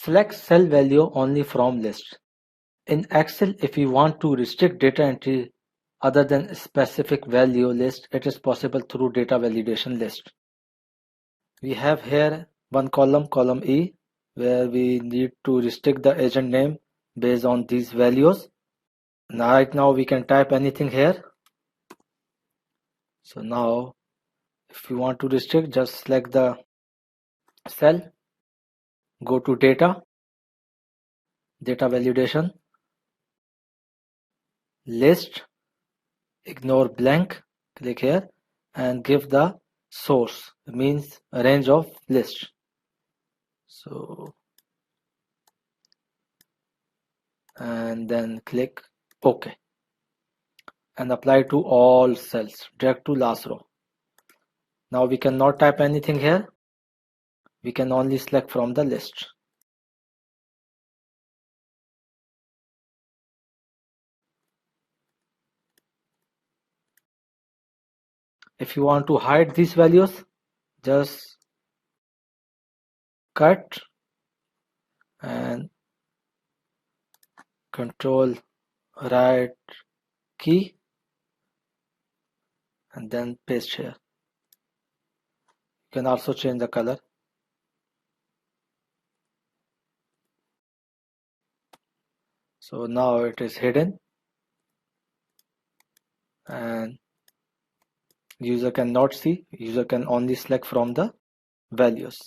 Select cell value only from list. In Excel, if you want to restrict data entry other than a specific value list, it is possible through data validation list. We have here one column, column E, where we need to restrict the agent name based on these values. Right now we can type anything here. So now if you want to restrict, just select the cell, go to data validation, list, ignore blank, click here and give the source, means range of list. So and then click OK and apply to all cells, drag to last row. Now we cannot type anything here, we can only select from the list. If you want to hide these values, just cut and control right key and then paste here. You can also change the color. So now it is hidden and user cannot see, user can only select from the values.